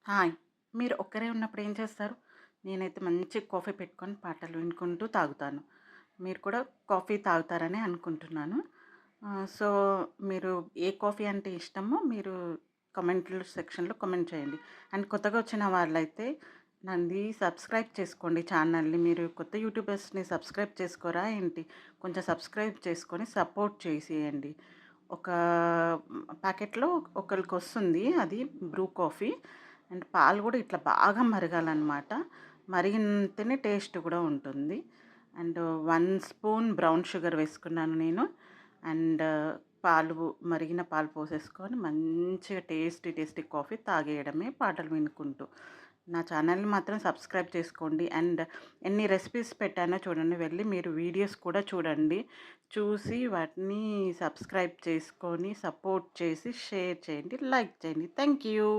Hi! మీరు ఒక్కరే ఉన్నప్పుడు ఏం చేస్తారు? నేనైతే మంచి కాఫీ పెట్టుకొని పాటలు వినుకుంటూ తాగుతాను. మీరు కూడా కాఫీ తాగుతారని అనుకుంటున్నాను. సో, మీరు ఏ కాఫీ అంటే ఇష్టమో మీరు కామెంట్‌లో సెక్షన్‌లో కామెంట్ చేయండి. అండ్ కొత్తగా వచ్చిన వాళ్ళైతే నాది సబ్స్క్రైబ్ చేసుకోండి ఛానల్‌ని. మీరు కొత్త యూట్యూబర్స్‌ని సబ్స్క్రైబ్ చేసుకోరా ఏంటి? కొంచెం సబ్స్క్రైబ్ చేసుకొని సపోర్ట్ చేసేయండి. ఒక ప్యాకెట్‌లో ఒకళ్ళకొస్తుంది అది బ్రూ కాఫీ. అండ్ పాలు గూడా ఇట్లా బాగా మరగాలనమాట. మరిగితేనే టేస్ట్ గూడా ఉంటుంది. అండ్ 1 స్పూన్ బ్రౌన్ షుగర్ వేసుకున్నాను నేను. అండ్ పాలు మరిగిన పాలు పోసేసుకొని మంచిగా టేస్టీ కాఫీ తాగేయడమే పాటలు వినుకుంటూ. నా ఛానల్‌ని మాత్రం సబ్స్క్రైబ్ చేసుకోండి. అండ్ ఎన్ని రెసిపీస్ పెట్టానో చూడండి. వెళ్ళి మీరు వీడియోస్ కూడా చూడండి. చూసి వాటిని సబ్స్క్రైబ్ చేసుకొని, సపోర్ట్ చేసి, షేర్ చేయండి, లైక్ చేయండి. Thank you.